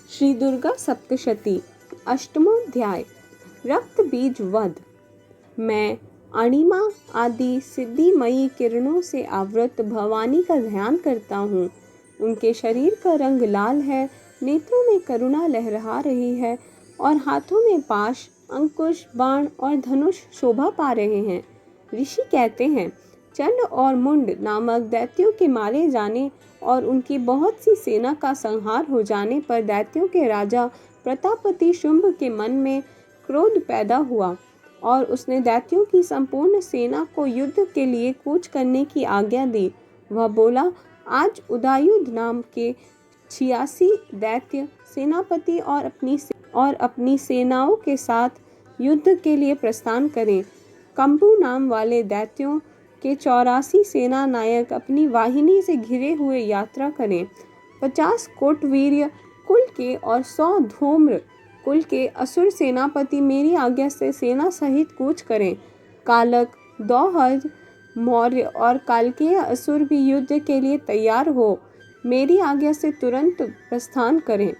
श्री दुर्गा सप्तशती अष्टमोध्याय। रक्त बीज वध। मैं अणिमा आदि सिद्धिमयी किरणों से आवृत भवानी का ध्यान करता हूँ। उनके शरीर का रंग लाल है, नेत्रों में करुणा लहरा रही है और हाथों में पाश, अंकुश, बाण और धनुष शोभा पा रहे हैं। ऋषि कहते हैं, चंड और मुंड नामक दैत्यों के मारे जाने और उनकी बहुत सी सेना का संहार हो जाने पर दैत्यों के राजा प्रतापति शुंभ के मन में क्रोध पैदा हुआ और उसने दैत्यों की संपूर्ण सेना को युद्ध के लिए कूच करने की आज्ञा दी। वह बोला, आज उदयुध नाम के 86 दैत्य सेनापति और अपनी सेनाओं के साथ युद्ध के लिए प्रस्थान करें। कंबु नाम वाले दैत्यों के 84 सेना नायक अपनी वाहिनी से घिरे हुए यात्रा करें। 50 कोटवीर्य कुल के और 100 धूम्र कुल के असुर सेनापति मेरी आज्ञा से सेना सहित कूच करें। कालक, दौहद, मौर्य और कालकेय असुर भी युद्ध के लिए तैयार हो मेरी आज्ञा से तुरंत प्रस्थान करें।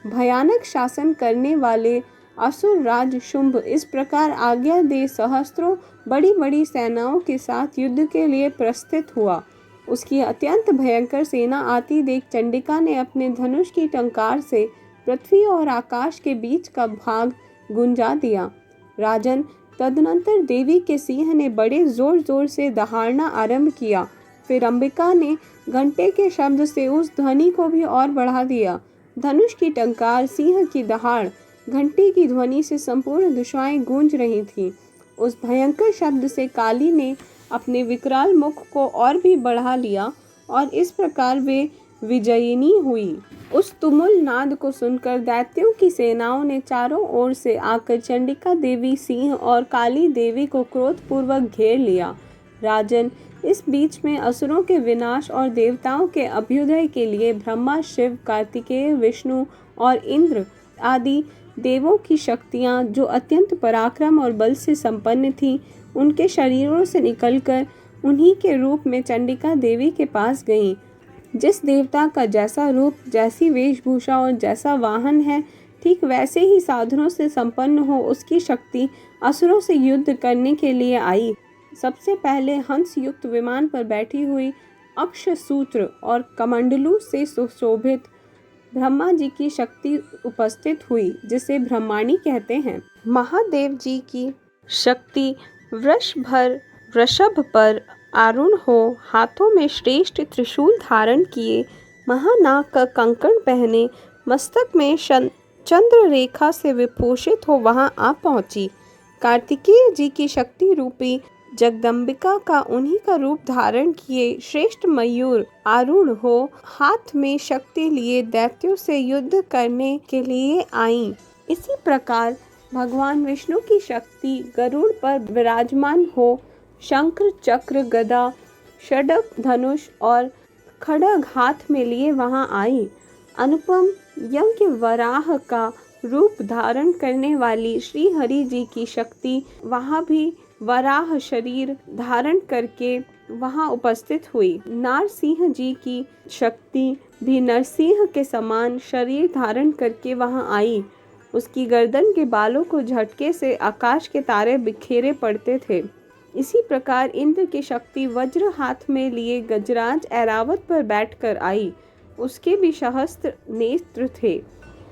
भयानक शासन करने वाले असुर राज शुंभ इस प्रकार आज्ञा दे सहस्त्रों बड़ी बड़ी सेनाओं के साथ युद्ध के लिए प्रस्थित हुआ। उसकी अत्यंत भयंकर सेना आती देख चंडिका ने अपने धनुष की टंकार से पृथ्वी और आकाश के बीच का भाग गुंजा दिया। राजन, तदनंतर देवी के सिंह ने बड़े जोर जोर से दहाड़ना आरंभ किया। फिर अंबिका ने घंटे के शब्द से उस ध्वनि को भी और बढ़ा दिया। धनुष की टंकार, सिंह की दहाड़, घंटी की ध्वनि से संपूर्ण दिशाएं गूंज रही थीं। उस भयंकर शब्द से काली ने अपने विकराल मुख को और भी बढ़ा लिया और इस प्रकार वे विजयिनी हुई। उस तुमुल नाद को सुनकर दैत्यों की सेनाओं ने चारों ओर से आकर चंडिका देवी, सिंह और काली देवी को क्रोधपूर्वक घेर लिया। राजन, इस बीच में असुरों के विनाश और देवताओं के अभ्युदय के लिए ब्रह्मा, शिव, कार्तिकेय, विष्णु और इंद्र आदि देवों की शक्तियाँ, जो अत्यंत पराक्रम और बल से संपन्न थीं, उनके शरीरों से निकलकर उन्हीं के रूप में चंडिका देवी के पास गईं। जिस देवता का जैसा रूप, जैसी वेशभूषा और जैसा वाहन है, ठीक वैसे ही साधनों से संपन्न हो उसकी शक्ति असुरों से युद्ध करने के लिए आई। सबसे पहले हंस युक्त विमान पर बैठी हुई अक्षसूत्र और कमंडलू से सुशोभित ब्रह्मा जी की शक्ति उपस्थित हुई, जिसे ब्रह्माणी कहते हैं। महादेव जी की शक्ति वृषभ पर आरूढ़ हो, हाथों में श्रेष्ठ त्रिशूल धारण किए, महानाग का कंकण पहने, मस्तक में चंद्र रेखा से विभूषित हो वहां आ पहुंची। कार्तिकेय जी की शक्ति रूपी जगदम्बिका का उन्हीं का रूप धारण किए श्रेष्ठ मयूर आरूढ़ हो हाथ में शक्ति लिए दैत्यों से युद्ध करने के लिए आईं। इसी प्रकार भगवान विष्णु की शक्ति गरुड़ पर विराजमान हो शंख, चक्र, गदा, षड्क, धनुष और खड्ग हाथ में लिए वहां आई। अनुपम यज्ञ वराह का रूप धारण करने वाली श्री हरि जी की शक्ति वहां भी वराह शरीर धारण करके वहां उपस्थित हुई। नारसिंह जी की शक्ति भी नरसिंह के समान शरीर धारण करके वहां आई। उसकी गर्दन के बालों को झटके से आकाश के तारे बिखेरे पड़ते थे। इसी प्रकार इंद्र की शक्ति वज्र हाथ में लिए गजराज ऐरावत पर बैठकर आई। उसके भी सहस्त्र नेत्र थे।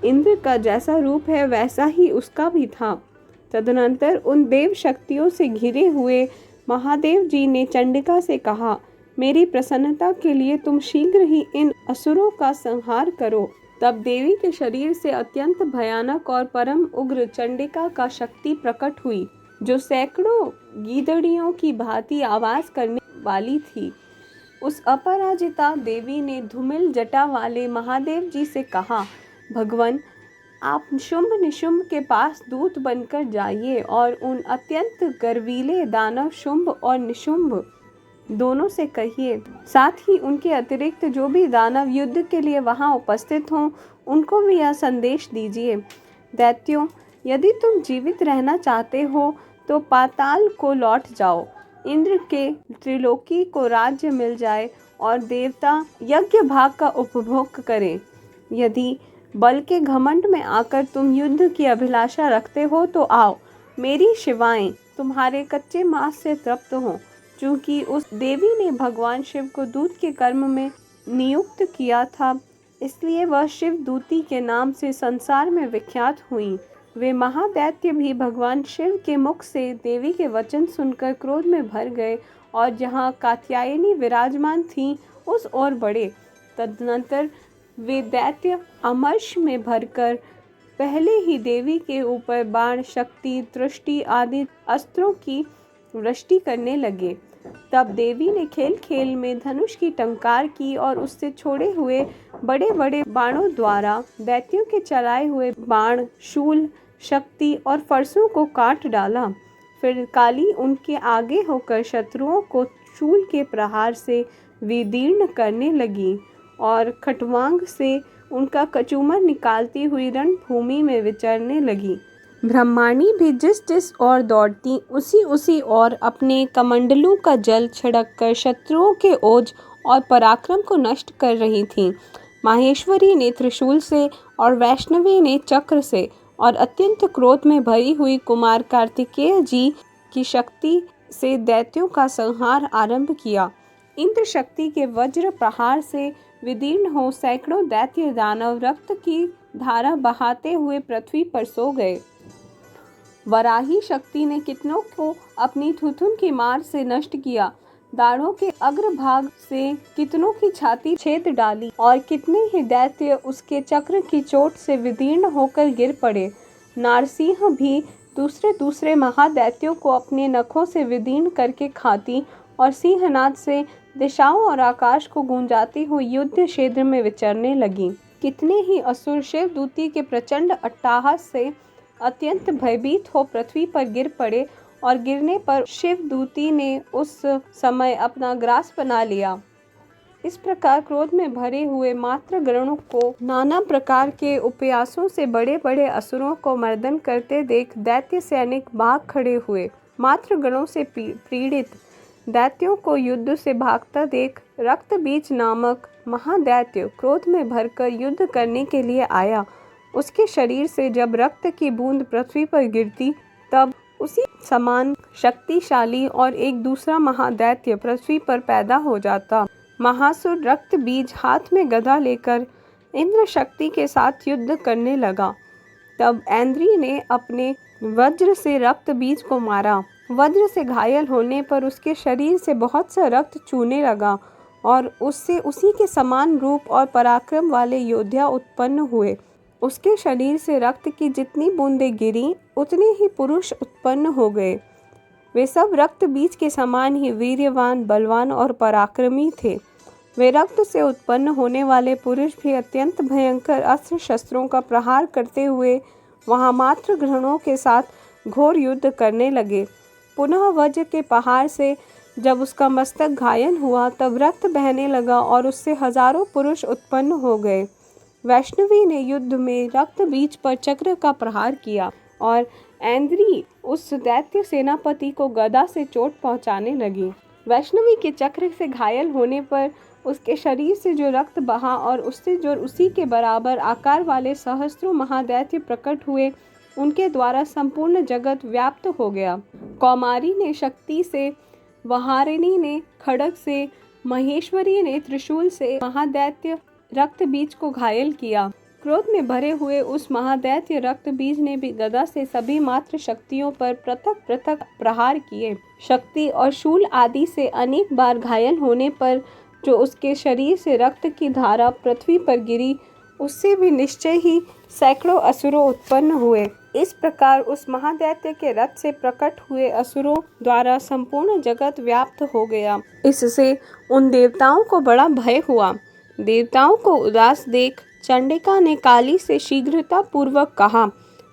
इंद्र का जैसा रूप है वैसा ही उसका भी था। तदनंतर उन देव शक्तियों से घिरे हुए महादेव जी ने चंडिका से कहा, मेरी प्रसन्नता के लिए तुम शीघ्र ही इन असुरों का संहार करो। तब देवी के शरीर से अत्यंत भयानक और परम उग्र चंडिका का शक्ति प्रकट हुई, जो सैकड़ों गीदड़ियों की भांति आवाज करने वाली थी। उस अपराजिता देवी ने धूमिल जटा वाले महादेव जी से कहा, भगवान, आप शुंभ निशुंभ के पास दूत बनकर जाइए और उन अत्यंत गर्वीले दानव शुंभ और निशुंभ दोनों से कहिए, साथ ही उनके अतिरिक्त जो भी दानव युद्ध के लिए वहां उपस्थित हों, उनको भी यह संदेश दीजिए। दैत्यों, यदि तुम जीवित रहना चाहते हो तो पाताल को लौट जाओ। इंद्र के त्रिलोकी को राज्य मिल जाए और देवता यज्ञ भाग का उपभोग करें। यदि बल के घमंड में आकर तुम युद्ध की अभिलाषा रखते हो तो आओ, मेरी शिवाएं तुम्हारे कच्चे मांस से तृप्त हों। चूंकि उस देवी ने भगवान शिव को दूत के कर्म में नियुक्त किया था, इसलिए वह शिव दूती के नाम से संसार में विख्यात हुई। वे महादैत्य भी भगवान शिव के मुख से देवी के वचन सुनकर क्रोध में भर गए और जहाँ कात्यायनी विराजमान थीं उस ओर बढ़े। तदनंतर वे दैत्य अमर्ष में भरकर पहले ही देवी के ऊपर बाण, शक्ति, दृष्टि आदि अस्त्रों की वृष्टि करने लगे। तब देवी ने खेल खेल में धनुष की टंकार की और उससे छोड़े हुए बड़े बड़े बाणों द्वारा दैत्यों के चलाए हुए बाण, शूल, शक्ति और फरसों को काट डाला। फिर काली उनके आगे होकर शत्रुओं को शूल के प्रहार से विदीर्ण करने लगी और खटवांग से उनका कचूमर निकालती हुई रणभूमि में विचरने लगी। ब्रह्माणी भी जिस जिस ओर दौड़ती उसी उसी ओर अपने कमंडलों का जल छिड़क कर शत्रुओं के ओज और पराक्रम को नष्ट कर रही थीं। माहेश्वरी ने त्रिशूल से और वैष्णवी ने चक्र से और अत्यंत क्रोध में भरी हुई कुमार कार्तिकेय जी की शक्ति से दैत्यों का संहार आरंभ किया। इंद्र शक्ति के वज्र प्रहार से विदीर्ण हो सैकड़ों दैत्य दानव रक्त की धारा बहाते हुए पृथ्वी पर सो गए। वराही शक्ति ने कितनों को अपनी थुथुन की मार से नष्ट किया। दाढ़ों के अग्रभाग से कितनों की छाती छेद डाली और कितने ही दैत्य उसके चक्र की चोट से विदीर्ण होकर गिर पड़े। नारसिंह भी दूसरे दूसरे महादैत्यों को अपने नखों से विदीर्ण करके खाती और सिंहनाद से दिशाओं और आकाश को गूंजाती हुई युद्ध क्षेत्र में विचरने लगी। कितने ही असुर शिव दूती के प्रचंड अट्टहास से अत्यंत भयभीत हो पृथ्वी पर गिर पड़े और गिरने पर शिव दूती ने उस समय अपना ग्रास बना लिया। इस प्रकार क्रोध में भरे हुए मात्र गणों को नाना प्रकार के उपयासों से बड़े बड़े असुरों को मर्दन करते देख दैत्य सैनिक भाग खड़े हुए। मात्र गणों से पीड़ित दैत्यों को युद्ध से भागता देख रक्तबीज नामक महादैत्य क्रोध में भरकर युद्ध करने के लिए आया। उसके शरीर से जब रक्त की बूंद पृथ्वी पर गिरती तब उसी समान शक्तिशाली और एक दूसरा महादैत्य पृथ्वी पर पैदा हो जाता। महासुर रक्त बीज हाथ में गदा लेकर इंद्र शक्ति के साथ युद्ध करने लगा। तब ऐन्द्री ने अपने वज्र से रक्त बीज को मारा। वज्र से घायल होने पर उसके शरीर से बहुत सा रक्त चूने लगा और उससे उसी के समान रूप और पराक्रम वाले योद्धा उत्पन्न हुए। उसके शरीर से रक्त की जितनी बूंदें गिरी उतने ही पुरुष उत्पन्न हो गए। वे सब रक्त बीज के समान ही वीर्यवान, बलवान और पराक्रमी थे। वे रक्त से उत्पन्न होने वाले पुरुष भी अत्यंत भयंकर अस्त्र शस्त्रों का प्रहार करते हुए वहां मात्र ग्रहणों के साथ घोर युद्ध करने लगे। पुनः वज्र के पहाड़ से जब उसका मस्तक घायल हुआ तब रक्त बहने लगा और उससे हजारों पुरुष उत्पन्न हो गए। वैष्णवी ने युद्ध में रक्त बीज पर चक्र का प्रहार किया और ऐन्द्री उस दैत्य सेनापति को गदा से चोट पहुंचाने लगी। वैष्णवी के चक्र से घायल होने पर उसके शरीर से जो रक्त बहा और उससे जो उसी के बराबर आकार वाले सहस्त्रों महादैत्य प्रकट हुए, उनके द्वारा संपूर्ण जगत व्याप्त हो गया। कौमारी ने शक्ति से, वहारिणी ने खड्ग से, महेश्वरी ने त्रिशूल से महादैत्य रक्त बीज को घायल किया। क्रोध में भरे हुए उस महादैत्य रक्त बीज ने भी गदा से सभी मात्र शक्तियों पर पृथक पृथक प्रहार किए। शक्ति और शूल आदि से अनेक बार घायल होने पर जो उसके शरीर से रक्त की धारा पृथ्वी पर गिरी, उससे भी निश्चय ही सैकड़ों असुरों उत्पन्न हुए। इस प्रकार उस महादैत्य के रथ से प्रकट हुए असुरों द्वारा संपूर्ण जगत व्याप्त हो गया। इससे उन देवताओं को बड़ा भय हुआ। देवताओं को उदास देख चंडिका ने काली से शीघ्रता पूर्वक कहा,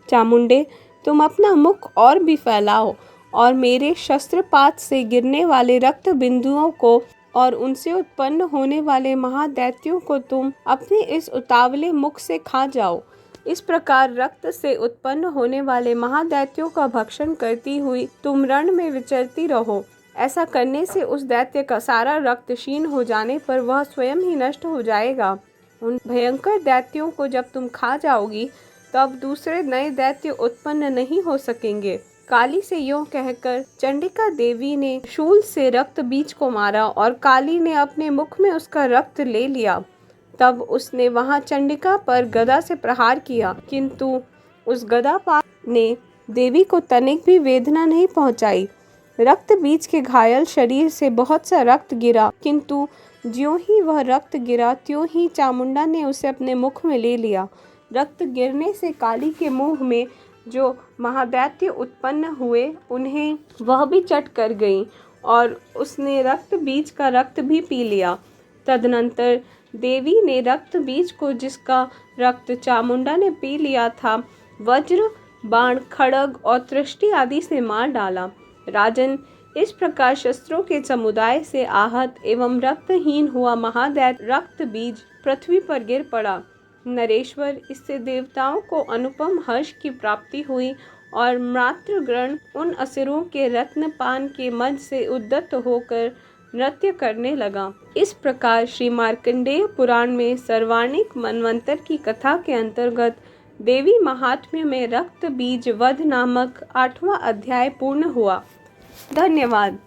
चामुंडे, तुम अपना मुख और भी फैलाओ और मेरे शस्त्रपात से गिरने वाले रक्त बिंदुओं को और उनसे उत्पन्न होने वाले महादैत्यों को तुम अपने इस उतावले मुख से खा जाओ। इस प्रकार रक्त से उत्पन्न होने वाले महादैत्यों का भक्षण करती हुई तुम रण में विचरती रहो। ऐसा करने से उस दैत्य का सारा रक्त क्षीण हो जाने पर वह स्वयं ही नष्ट हो जाएगा। उन भयंकर दैत्यों को जब तुम खा जाओगी तब दूसरे नए दैत्य उत्पन्न नहीं हो सकेंगे। काली से यूं कहकर चंडिका देवी ने शूल से रक्त बीज को मारा और काली ने अपने मुख में उसका रक्त ले लिया। तब उसने वहां चंडिका पर गदा से प्रहार किया, किंतु उस गदापात ने देवी को तनिक भी वेदना नहीं पहुंचाई। रक्त बीज के घायल शरीर से बहुत सा रक्त गिरा, किंतु ज्यों ही वह रक्त गिरा त्यों ही चामुंडा ने उसे अपने मुख में ले लिया। रक्त गिरने से काली के मुंह में जो महादैत्य उत्पन्न हुए उन्हें वह भी चट कर गईं और उसने रक्त बीज का रक्त भी पी लिया। तदनंतर देवी ने रक्त बीज को, जिसका रक्त चामुंडा ने पी लिया था, वज्र, बाण, खड्ग और तृष्टि आदि से मार डाला। राजन, इस प्रकार शस्त्रों के समुदाय से आहत एवं रक्तहीन हुआ महादैत्य रक्त बीज पृथ्वी पर गिर पड़ा। नरेश्वर, इससे देवताओं को अनुपम हर्ष की प्राप्ति हुई और मातृगण उन असुरों के रत्नपान के मद से उद्यत होकर नृत्य करने लगा। इस प्रकार श्री मार्कंडेय पुराण में सर्वाणिक मनवंतर की कथा के अंतर्गत देवी महात्म्य में रक्त बीज वध नामक 8वां अध्याय पूर्ण हुआ। धन्यवाद।